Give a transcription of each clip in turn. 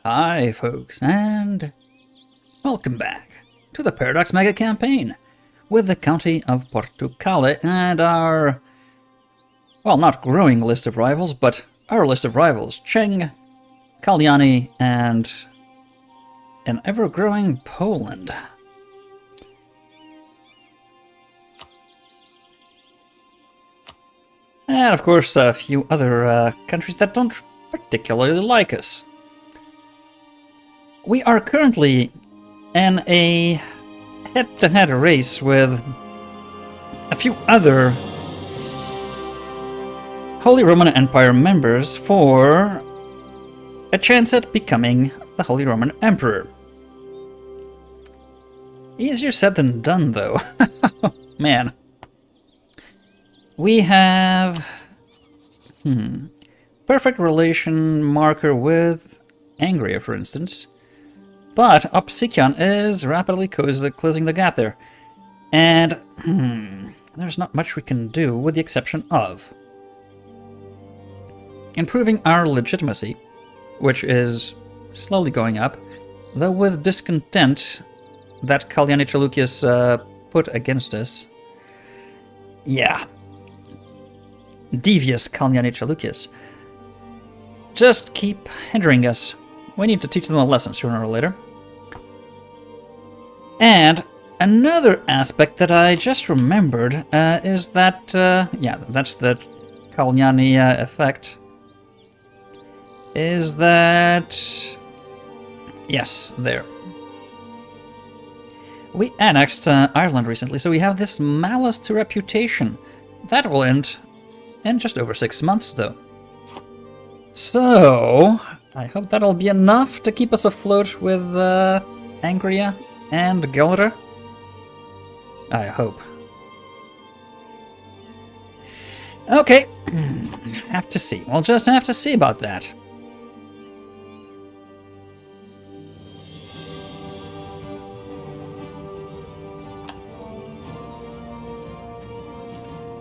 Hi folks, and welcome back to the Paradox Mega Campaign with the County of Portuguese and our, well, not growing list of rivals, but our list of rivals, Cheng, Kalyani, and an ever-growing Poland. And of course a few other countries that don't particularly like us. We are currently in a head-to-head race with a few other Holy Roman Empire members for a chance at becoming the Holy Roman Emperor. Easier said than done, though. Man. We have perfect relation marker with Angria, for instance. But Opsikion is rapidly closing the gap there. And there's not much we can do with the exception of improving our legitimacy, which is slowly going up, though with discontent that Kalyani Chalukyas put against us. Yeah. Devious Kalyani Chalukyas just keep hindering us. We need to teach them a lesson sooner or later. And another aspect that I just remembered is that, yeah, that's the Kalyani effect, is that, yes, there. We annexed Ireland recently, so we have this malice to reputation. That will end in just over 6 months, though. So, I hope that'll be enough to keep us afloat with Angria and Gelder. I hope. Okay, have to see. We'll just have to see about that.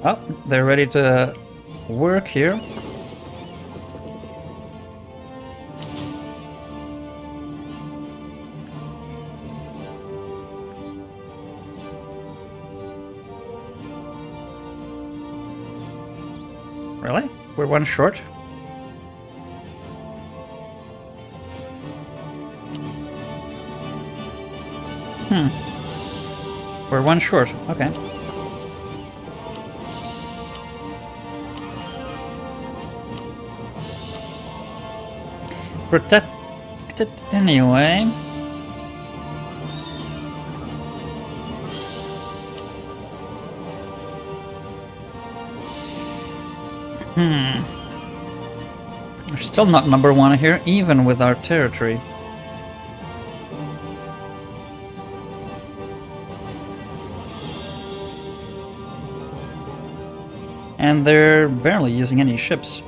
Oh, they're ready to work here. Really? We're one short? We're one short, okay. Protect it anyway. We're still not number one here, even with our territory. And they're barely using any ships.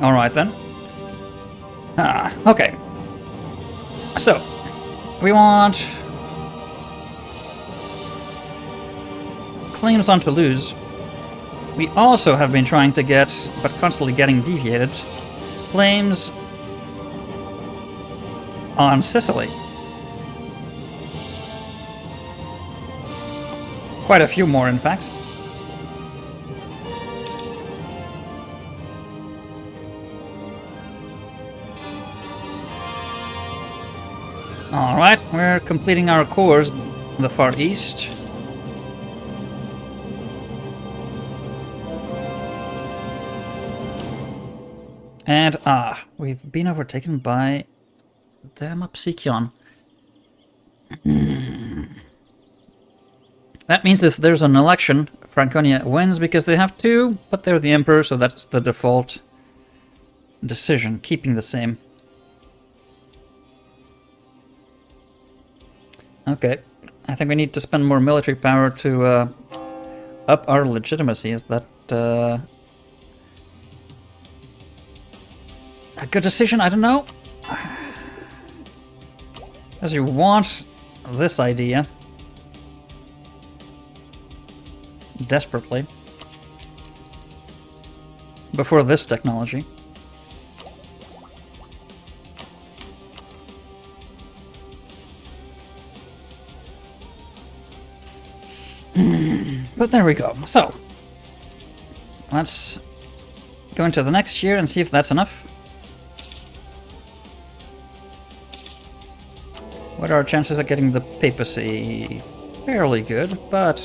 Alright then. Okay. So, we want claims on Toulouse. We also have been trying to get, but constantly getting deviated, claims on Sicily. Quite a few more, in fact. Alright, we're completing our cores in the Far East. And, we've been overtaken by damn Opsikion. That means if there's an election, Franconia wins because they have to, but they're the emperor, so that's the default decision, keeping the same. Okay, I think we need to spend more military power to up our legitimacy. Is that a good decision? I don't know. As you want this idea desperately. before this technology. But there we go. So, let's go into the next year and see if that's enough. What are our chances of getting the papacy? Fairly good, but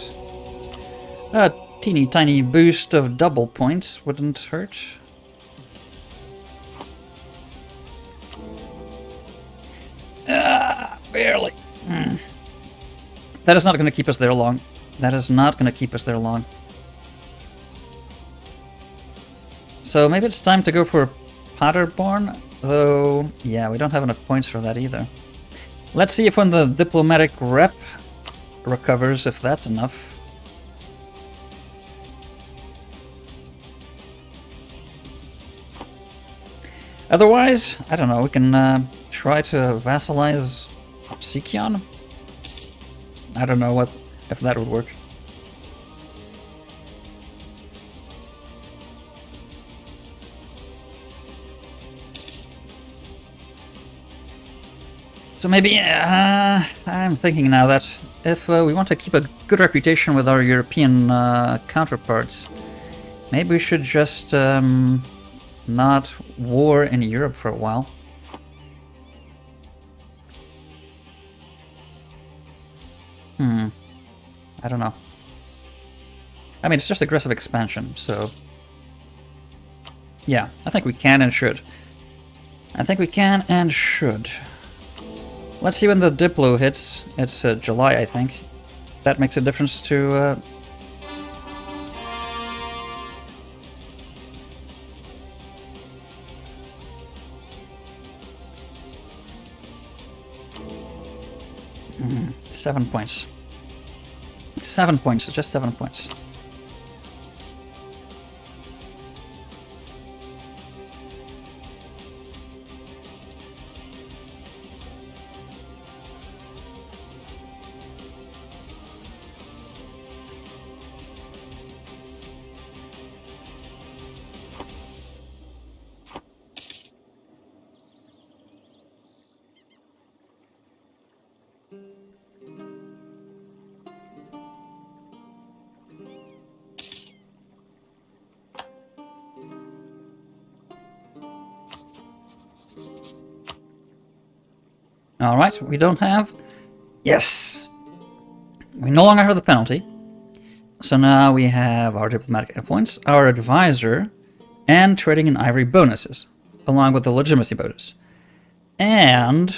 a teeny tiny boost of double points wouldn't hurt. Barely. That is not going to keep us there long. That is not going to keep us there long. So maybe it's time to go for Paderborn, though, yeah, we don't have enough points for that either. Let's see if when the diplomatic rep recovers, if that's enough. Otherwise, I don't know, we can try to vassalize Obsequion? I don't know if that would work. So maybe, I'm thinking now that if we want to keep a good reputation with our European counterparts, maybe we should just not war in Europe for a while. I don't know. I mean, it's just aggressive expansion, so... yeah, I think we can and should. I think we can and should. Let's see when the Diplo hits. It's July, I think. That makes a difference to... Mm, 7 points. 7 points, just 7 points. Alright, we don't have... yes! We no longer have the penalty. So now we have our diplomatic points, our advisor, and trading in ivory bonuses, along with the legitimacy bonus. And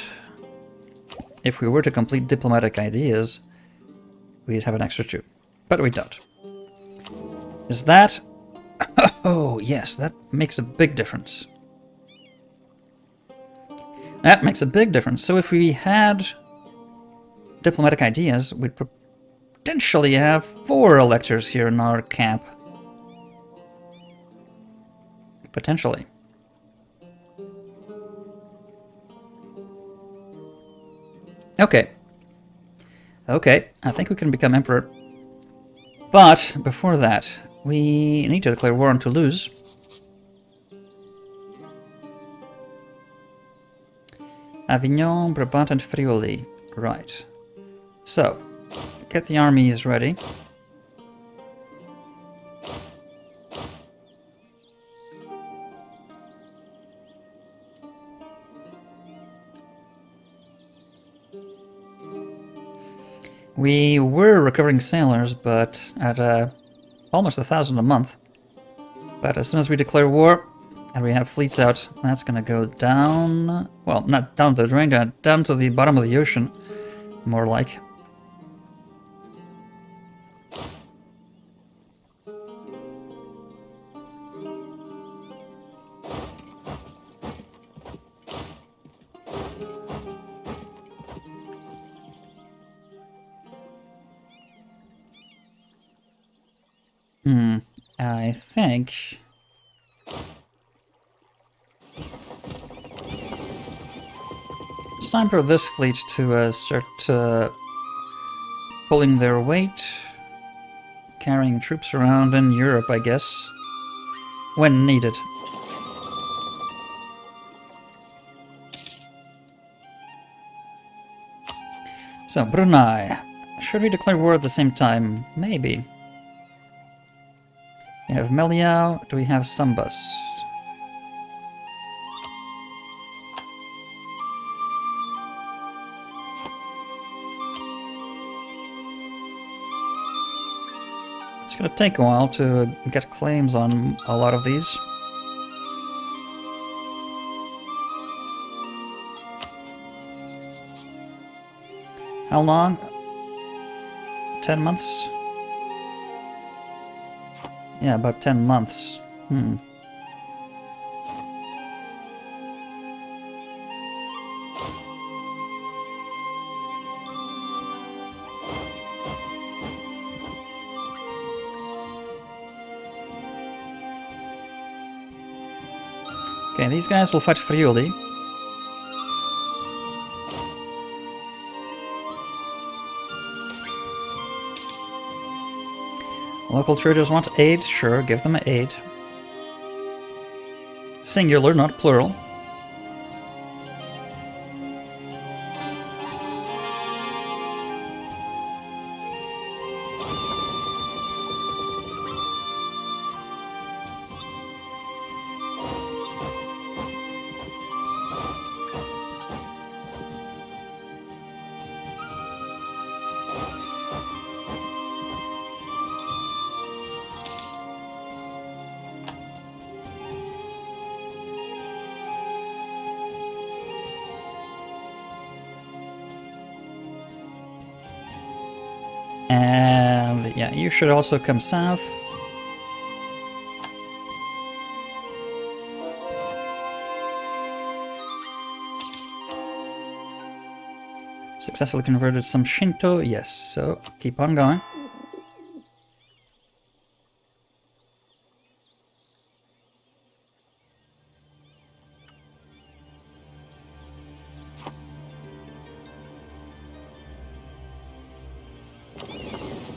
if we were to complete diplomatic ideas, we'd have an extra 2. But we don't. Is that... oh, yes, that makes a big difference. That makes a big difference. So if we had diplomatic ideas, we'd potentially have 4 electors here in our camp. Potentially. Okay. Okay, I think we can become emperor. But before that, we need to declare war on Toulouse. Avignon, Brabant, and Friuli. Right. So, get the armies ready. We were recovering sailors, but at almost 1,000 a month. But as soon as we declare war, and we have fleets out, that's going to go down... well, not down to the drain, down to the bottom of the ocean, more like. I think... it's time for this fleet to start pulling their weight, carrying troops around in Europe, I guess. when needed. So, Brunei. Should we declare war at the same time? Maybe. We have Meliao. Do we have Sambas? It's gonna take a while to get claims on a lot of these. How long? 10 months? Yeah, about 10 months. Okay, these guys will fight Friuli. Local traders want aid? Sure, give them aid. Singular, not plural. And yeah, you should also come south. Successfully converted some Shinto, yes, so keep on going.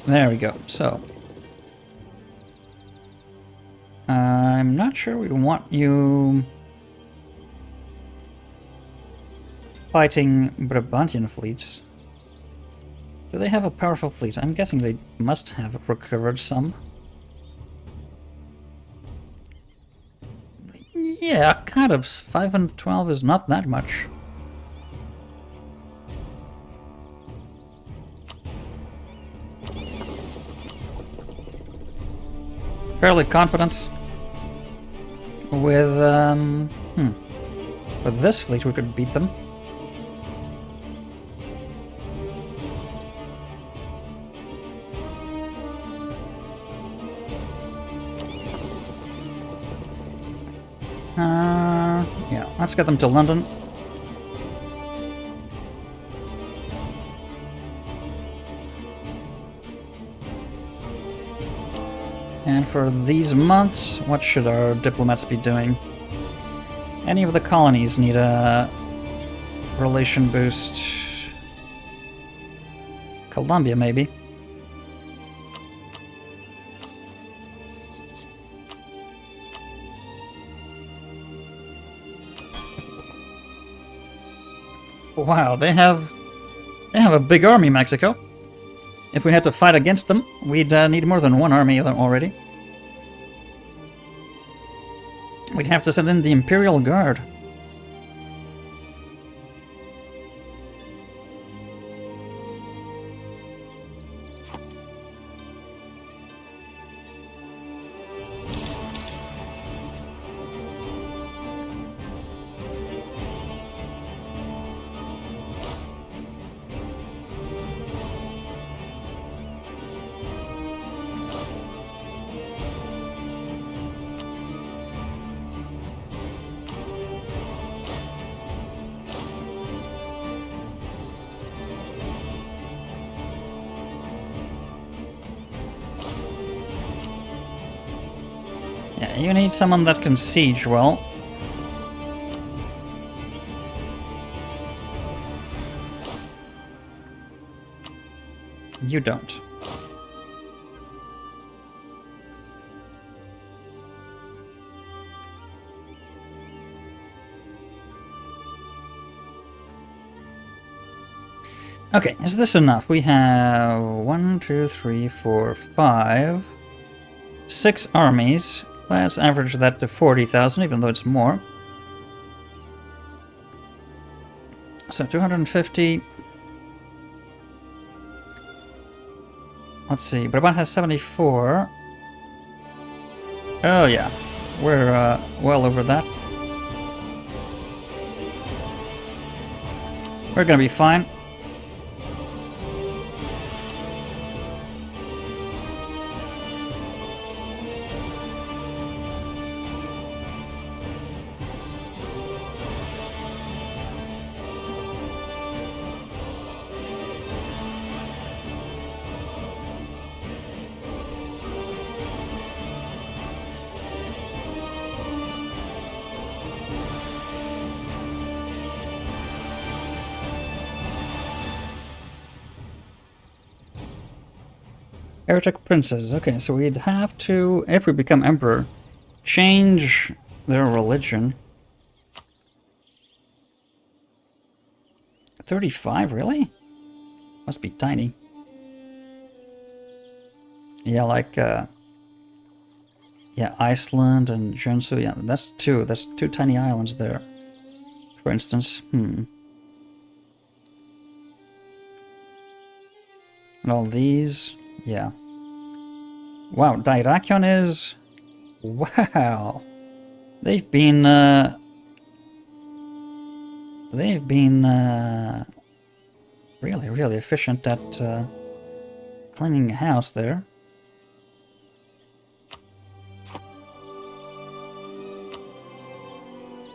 There we go, so. I'm not sure we want you fighting Brabantian fleets. Do they have a powerful fleet? I'm guessing they must have recovered some. Yeah, kind of. 5 and 12 is not that much. Fairly confident with this fleet we could beat them. Yeah, let's get them to London. And for these months, what should our diplomats be doing? Any of the colonies need a relation boost. Colombia, maybe. Wow, they have a big army, Mexico. If we had to fight against them, we'd need more than one army already. We'd have to send in the Imperial Guard. Yeah, you need someone that can siege well. You don't. Okay, is this enough? We have 1, 2, 3, 4, 5, 6 armies. Let's average that to 40,000, even though it's more. So 250. Let's see, Brabant has 74. Oh yeah, we're well over that. We're gonna be fine. Heretic princes. Okay, so we'd have to, if we become emperor, change their religion. 35, really? Must be tiny. Yeah, like, yeah, Iceland and Jeonsu. Yeah, that's two tiny islands there, for instance. And all these, yeah. Wow, Dyrrachion is... Wow. They've been really, really efficient at cleaning a house there.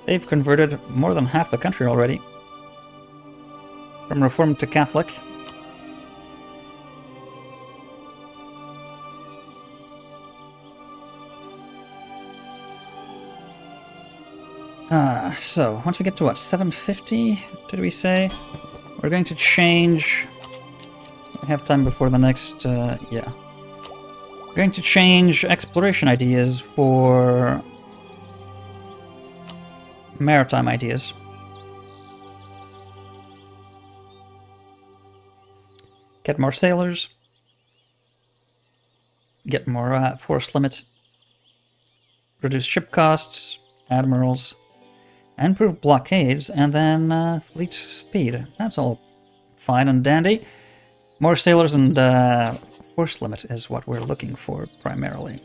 They've converted more than half the country already. From Reformed to Catholic. So, once we get to what, 750, did we say? We're going to change... We have time before the next, yeah. We're going to change exploration ideas for... maritime ideas. Get more sailors. Get more force limit. Reduce ship costs. Admirals, and improve blockades, and then fleet speed. That's all fine and dandy. More sailors and force limit is what we're looking for primarily.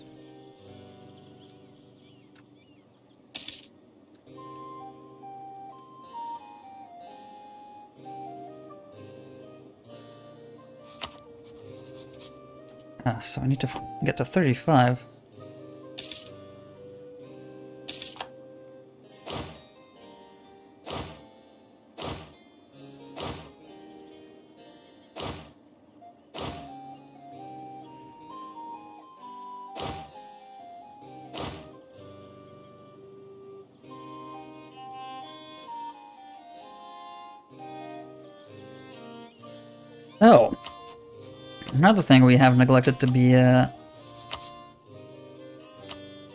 So I need to get to 35. Oh, another thing we have neglected to be,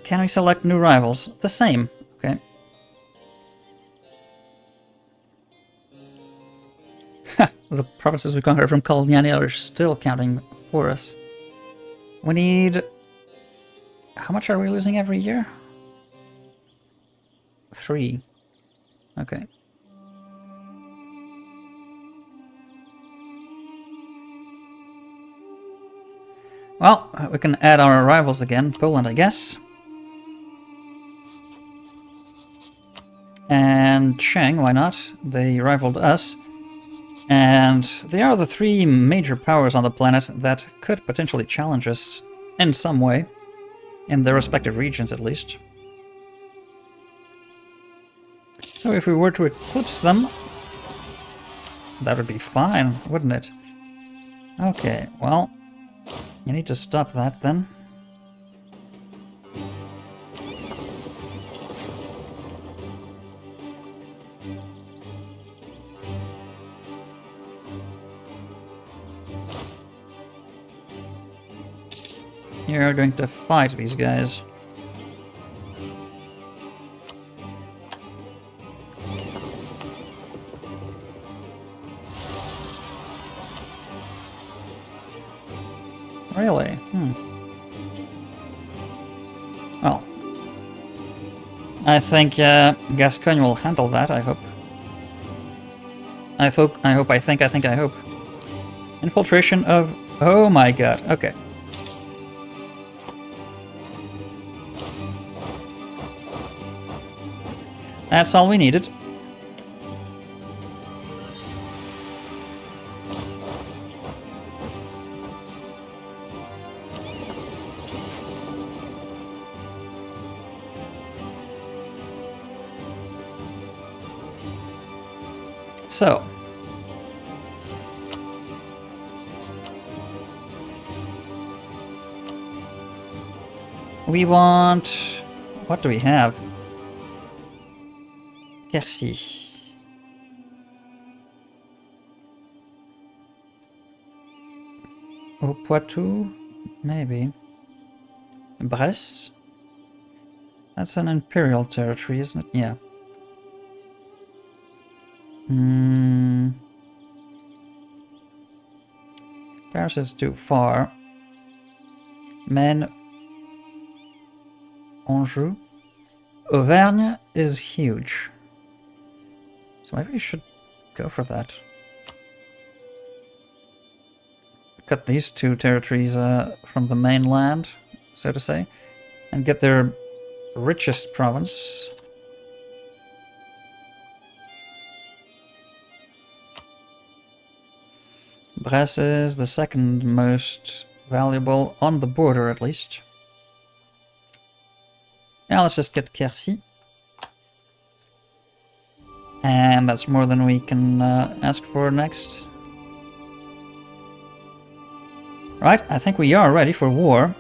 can we select new rivals? The same, okay. The provinces we conquered from Kolniani are still counting for us. We need... How much are we losing every year? 3. Okay. Well, we can add our rivals again. Poland, I guess. And Cheng, why not? They rivaled us. And they are the 3 major powers on the planet that could potentially challenge us in some way. In their respective regions, at least. So if we were to eclipse them, that would be fine, wouldn't it? Okay, well... You need to stop that, then. You're going to fight these guys. Really? Well, I think Gascogne will handle that, I hope. I hope. Infiltration of... Oh my god, okay. That's all we needed. So, we want... What do we have? Quercy. Au Poitou? Maybe. Bresse? That's an imperial territory, isn't it? Yeah. Paris is too far. Maine, Anjou. Auvergne is huge. So maybe we should go for that. Cut these two territories from the mainland, so to say, and get their richest province. Bresse is the second most valuable on the border, at least. Now let's just get Quercy. And that's more than we can ask for next. Right, I think we are ready for war.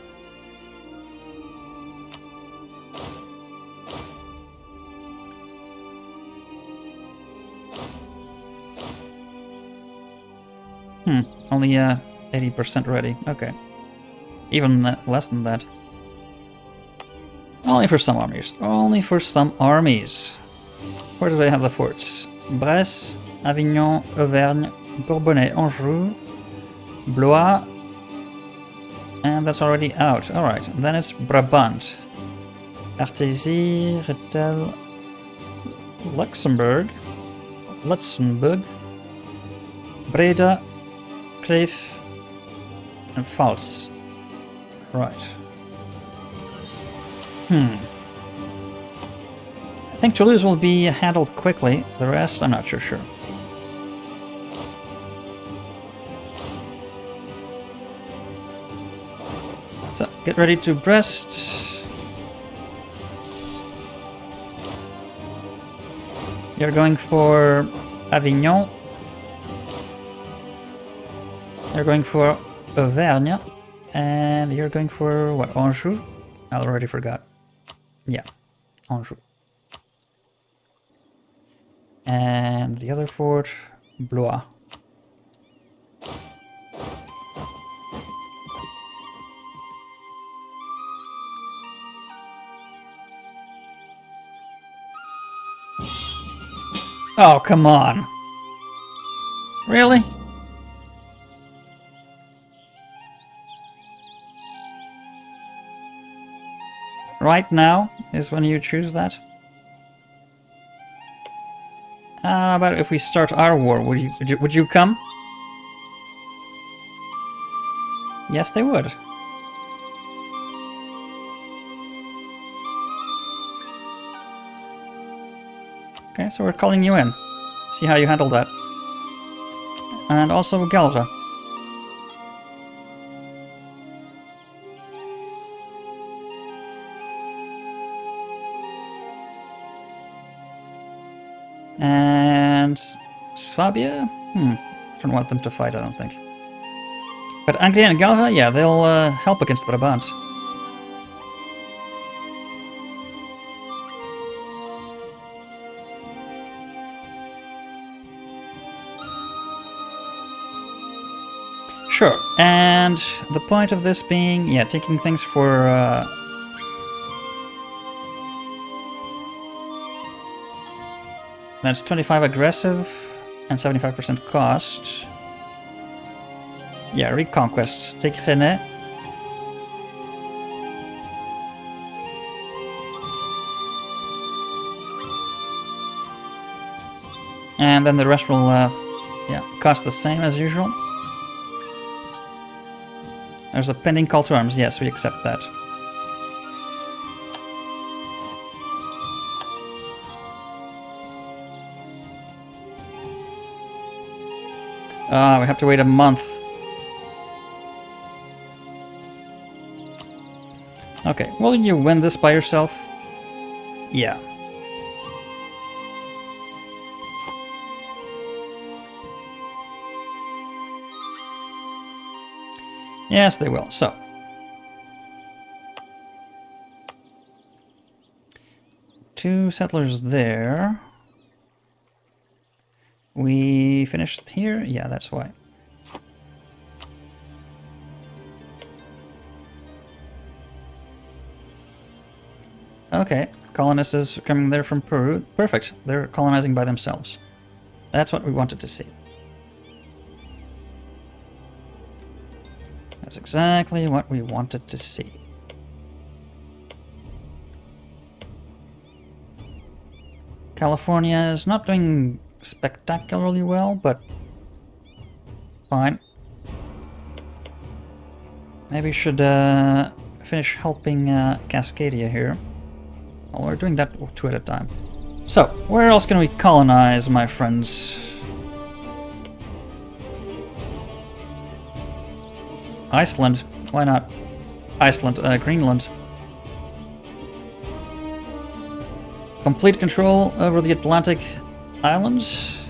Only 80% ready. Okay. Even less than that. Only for some armies. Only for some armies. Where do they have the forts? Bresse, Avignon, Auvergne, Bourbonnais, Anjou, Blois, and that's already out. Alright, then it's Brabant. Artésie, Rethel, Luxembourg, Breda, Crève, and Pfalz. Right. I think Toulouse will be handled quickly. The rest, I'm not sure. So, get ready to Brest. You're going for Avignon. You're going for Auvergne. And you're going for, what, Anjou? I already forgot. Yeah, Anjou. And the other fort, Blois. Oh, come on. Really? Right now is when you choose that? How about if we start our war? Would you come? Yes, they would. Okay, so we're calling you in. See how you handle that. And also Galata. And Swabia? I don't want them to fight, I don't think. But Anglia and Galva, yeah, they'll help against Brabant. Sure, and the point of this being, yeah, taking things for... That's 25 aggressive and 75% cost. Yeah, reconquest. Take Rennes. And then the rest will, yeah, cost the same as usual. There's a pending call to arms. Yes, we accept that. We have to wait a month. Okay, will you win this by yourself? Yeah. Yes, they will. So. Two settlers there. We finished here? Yeah, that's why. Okay, colonists is coming there from Peru. Perfect, they're colonizing by themselves. That's what we wanted to see. That's exactly what we wanted to see. California is not doing spectacularly well, but fine. Maybe we should finish helping Cascadia here. Well, we're doing that two at a time. So, where else can we colonize, my friends? Iceland. Why not? Iceland, Greenland. Complete control over the Atlantic Islands.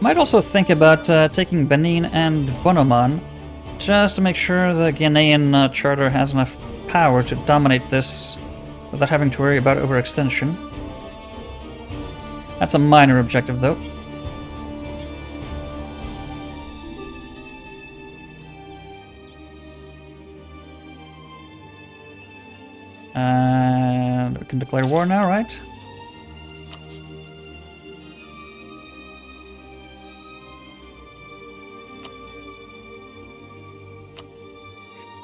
Might also think about taking Benin and Bonoman, just to make sure the Ghanaian charter has enough power to dominate this without having to worry about overextension. That's a minor objective, though. And we can declare war now, right?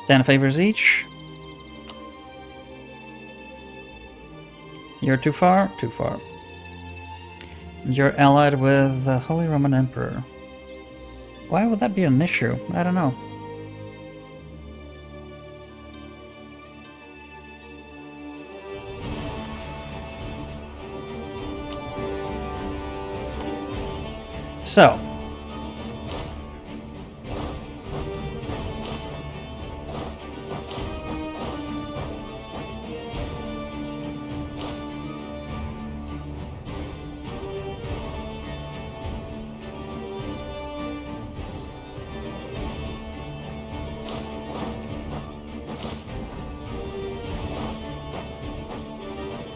Ten favors each. You're too far? Too far. You're allied with the Holy Roman Emperor. Why would that be an issue? I don't know. So.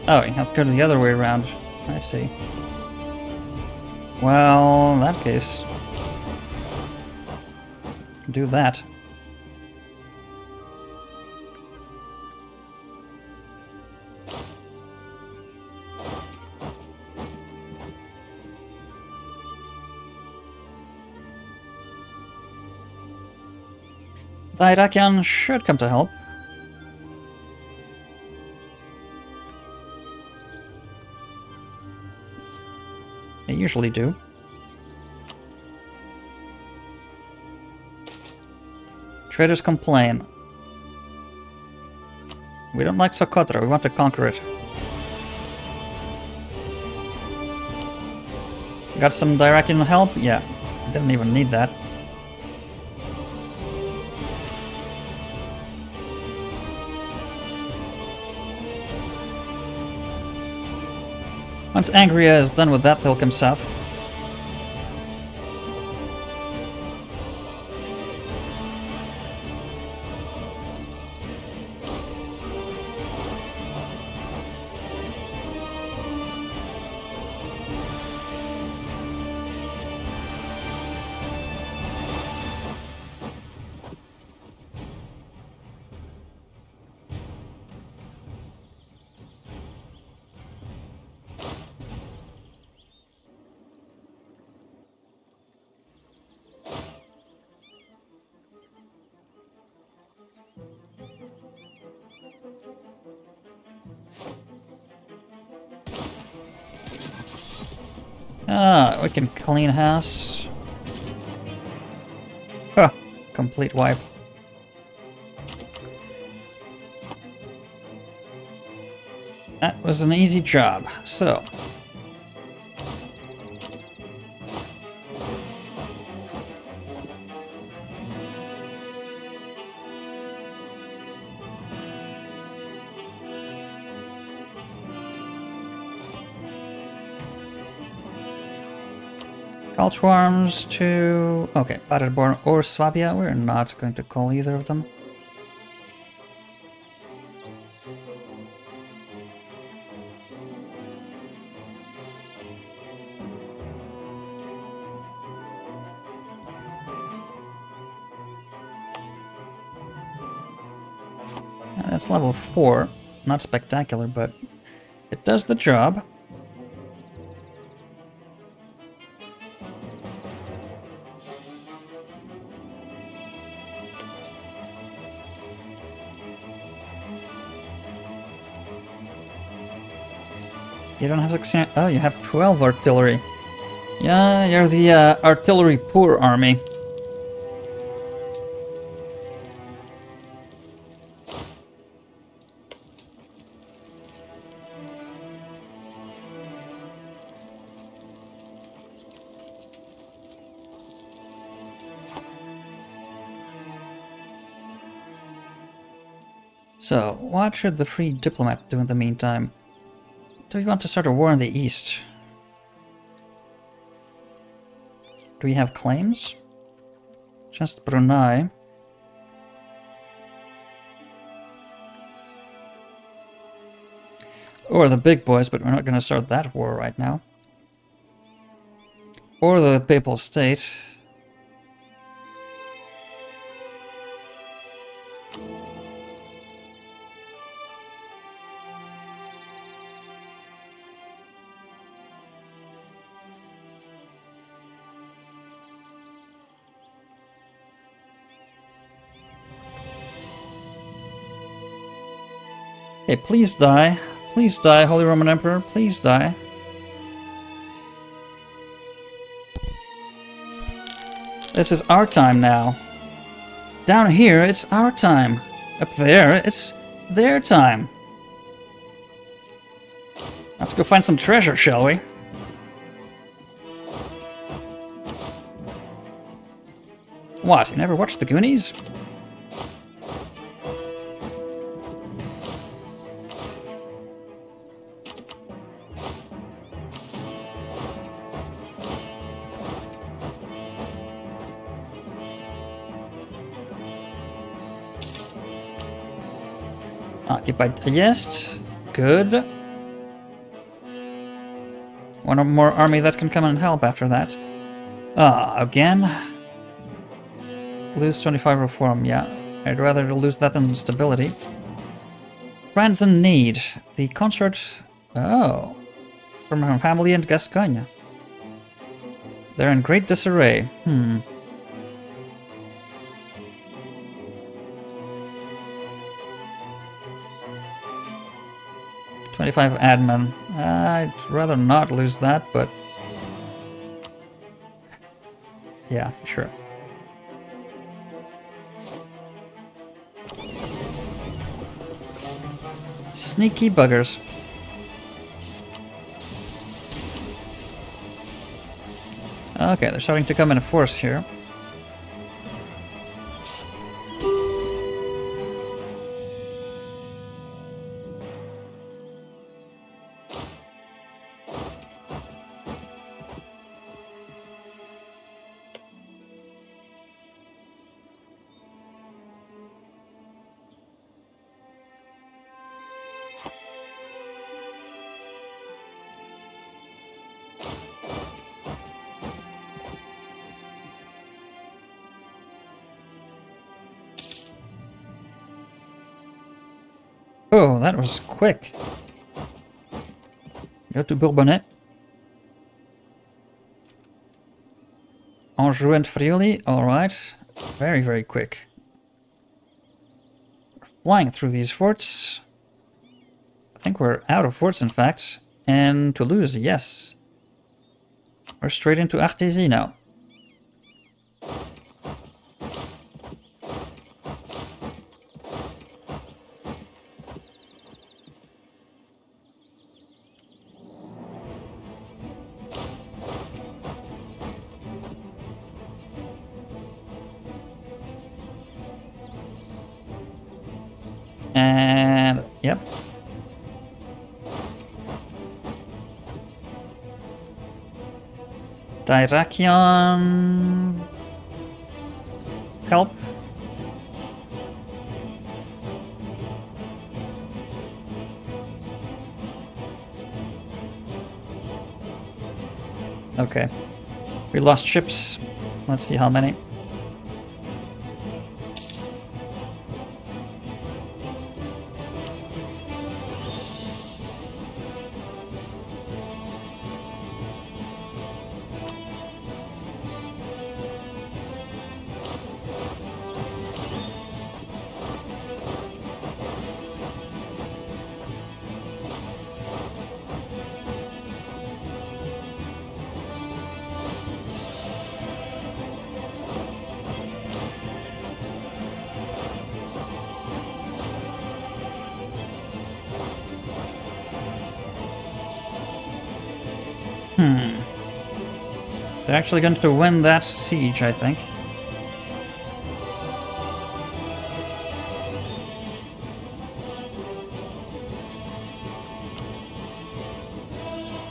Oh, you have to go to the other way around. I see. Well, in that case, do that. The Iraqian should come to help. They usually do. Traders complain. We don't like Socotra, we want to conquer it. Got some Iraqian help? Yeah, didn't even need that. Once Angria is done with that, they'll come south. We can clean house. Huh, complete wipe. That was an easy job, so. Cultworms to... Okay, Paderborn or Swabia. We're not going to call either of them. That's level 4. Not spectacular, but it does the job. You don't have 16... Oh, you have 12 artillery. Yeah, you're the artillery poor army. So, what should the Free Diplomat do in the meantime? Do we want to start a war in the east? Do we have claims? Just Brunei. Or the big boys, but we're not going to start that war right now. Or the Papal State. Hey, please die. Please die, Holy Roman Emperor. Please die. This is our time now. Down here, it's our time. Up there, it's their time. Let's go find some treasure, shall we? What, you never watched the Goonies? Occupied Trieste. Good. One more army that can come and help after that. Again. Lose 25 reform, yeah. I'd rather lose that than stability. Friends in need. The consort... Oh. From her family in Gascogne. They're in great disarray. 25 admin. I'd rather not lose that, but... Yeah, sure. Sneaky buggers. Okay, they're starting to come in force here. Oh, that was quick. Go to Bourbonnais. Anjou and Friuli, alright. Very, very quick. Flying through these forts. I think we're out of forts, in fact. And Toulouse, yes. We're straight into Artésie now. And, yep. Dyrrachion... help. Okay. We lost ships. Let's see how many. They're actually going to win that siege, I think.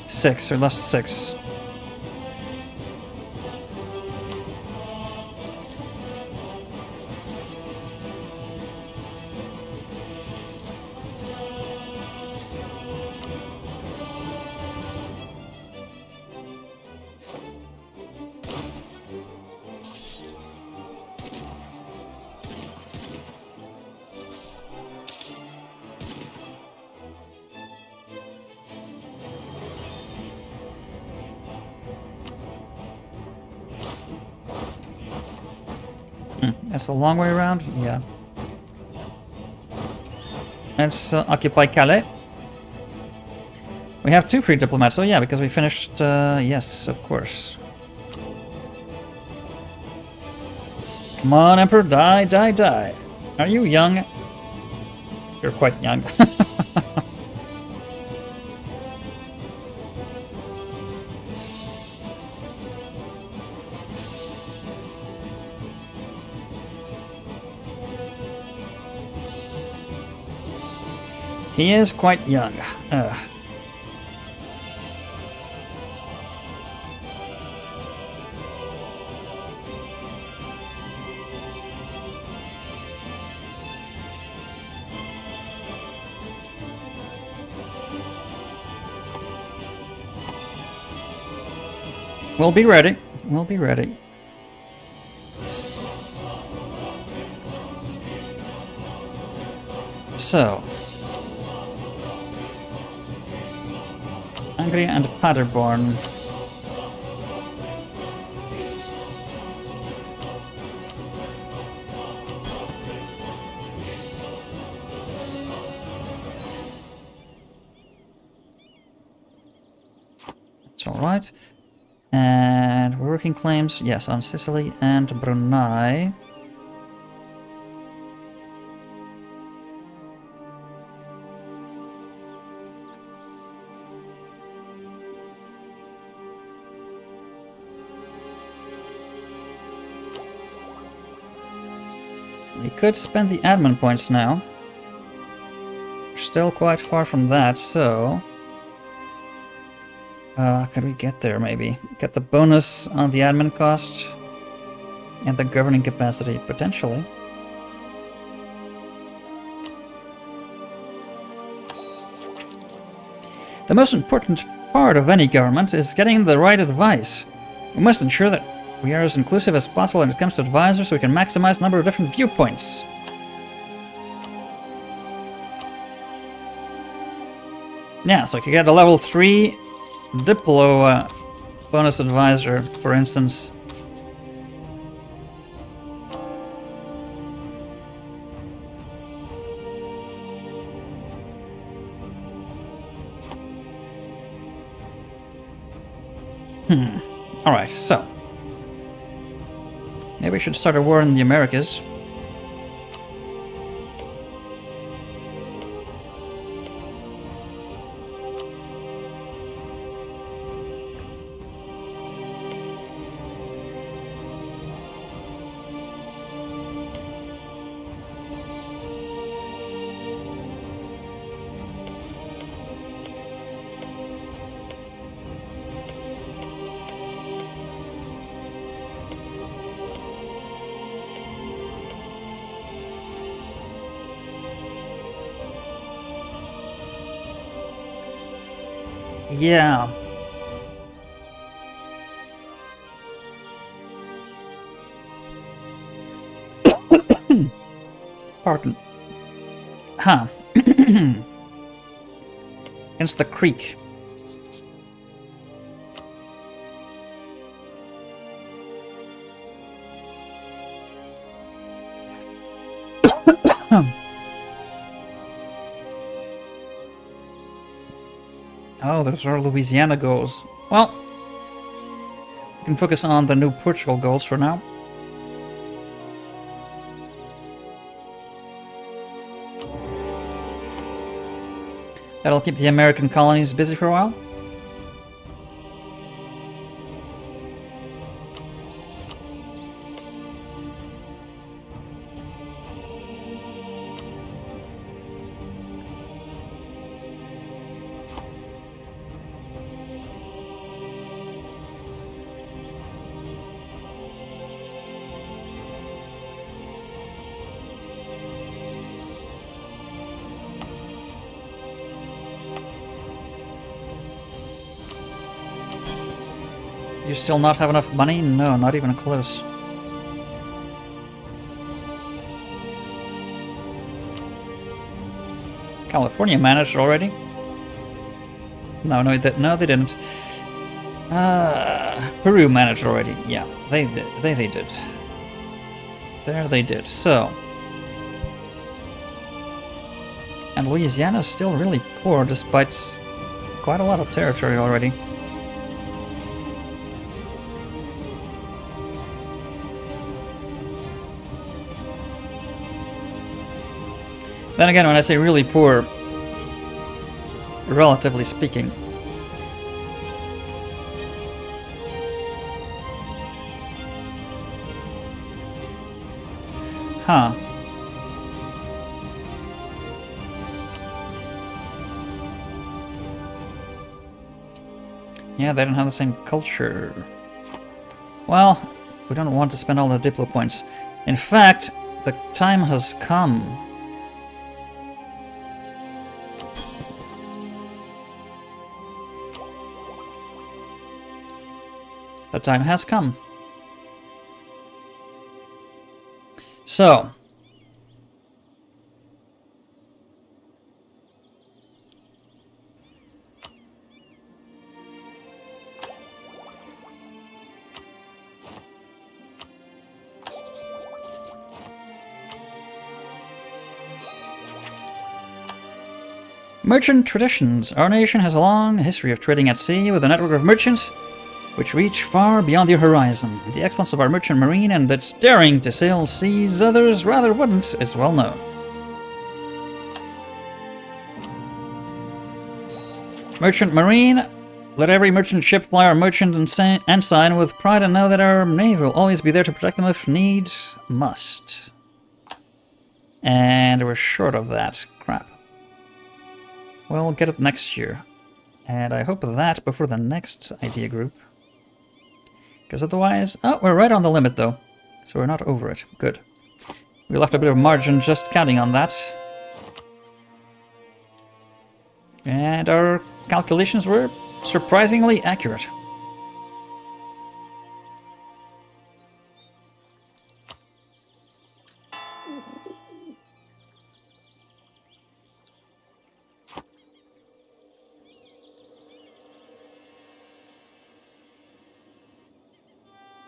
Six, we lost 6. That's a long way around? Yeah. Let's occupy Calais. We have 2 free diplomats, so yeah, because we finished... yes, of course. Come on, Emperor, die, die, die. Are you young? You're quite young. He is quite young. We'll be ready. We'll be ready. So... Hungary and Paderborn. That's alright. And we're working claims, yes, on Sicily and Brunei. We could spend the admin points now. We're still quite far from that, so... could we get there, maybe? Get the bonus on the admin cost? And the governing capacity, potentially. The most important part of any government is getting the right advice. We must ensure that we are as inclusive as possible when it comes to advisors so we can maximize the number of different viewpoints. Yeah, so I could get a level 3 Diplo bonus advisor, for instance. Alright, so. Maybe we should start a war in the Americas. Yeah. Pardon. Huh. Against the creek. Oh, there's our Louisiana goals. Well, we can focus on the new Portugal goals for now. That'll keep the American colonies busy for a while. You still not have enough money? No, not even close. California managed already? No, they didn't. Peru managed already. Yeah, they did. They did. There they did. So. And Louisiana is still really poor despite quite a lot of territory already. Then again, when I say really poor, relatively speaking, huh. Yeah, they don't have the same culture. Well, we don't want to spend all the Diplo points. In fact, the time has come. The time has come. So. Merchant traditions. Our nation has a long history of trading at sea with a network of merchants which reach far beyond the horizon. The excellence of our merchant marine and its daring to sail seas others rather wouldn't is well known. Merchant marine. Let every merchant ship fly our merchant ensign with pride and know that our navy will always be there to protect them if need must. And we're short of that. Crap. We'll get it next year. And I hope that before the next idea group. Because otherwise... Oh, we're right on the limit though. So we're not over it. Good. We left a bit of margin just counting on that. And our calculations were surprisingly accurate.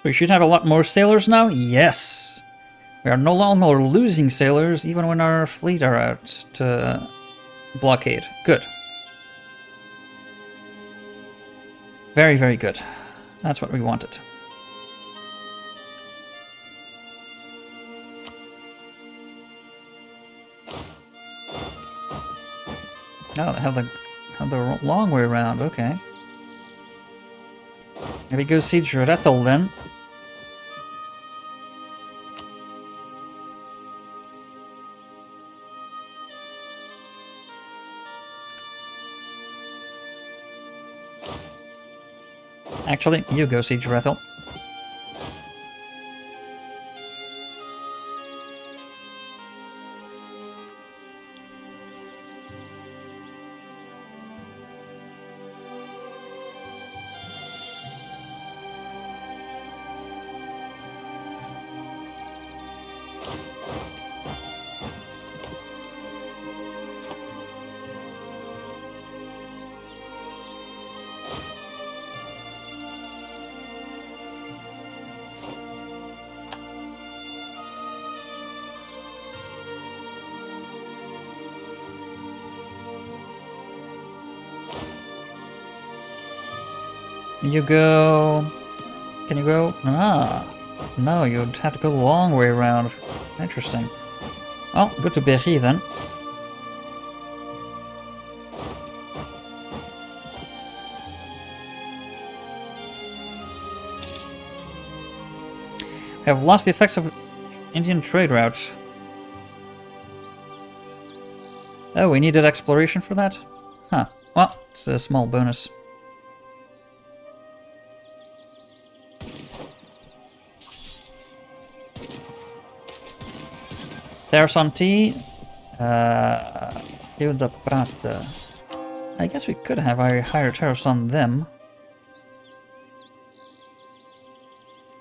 We should have a lot more sailors now? Yes! We are no longer losing sailors even when our fleet are out to blockade. Good. Very, very good. That's what we wanted. Oh, they have the long way around, okay. Maybe go see Gretel then. Actually, you go see Gretel. You go... Can you go? Ah, no, you'd have to go the long way around. Interesting. Well, go to Berry then. Have lost the effects of Indian trade route. Oh, we needed exploration for that? Huh. Well, it's a small bonus. Terrace on Tea. Rio da Prata. I guess we could have our higher tariffs on them.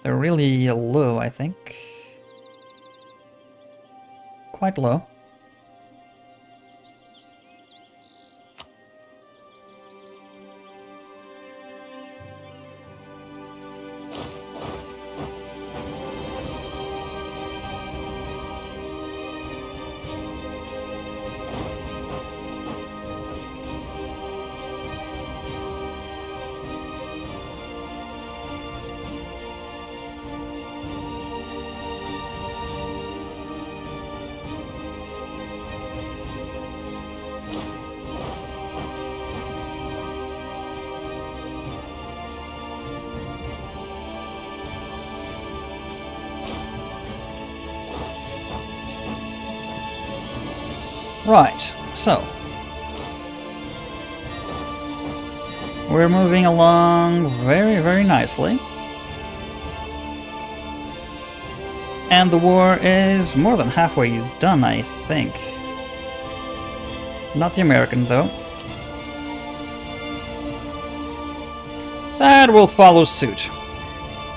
They're really low, I think. Quite low. Right, so we're moving along very, very nicely. And the war is more than halfway done, I think. Not the American, though. That will follow suit.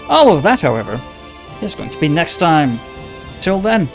All of that, however, is going to be next time. Till then.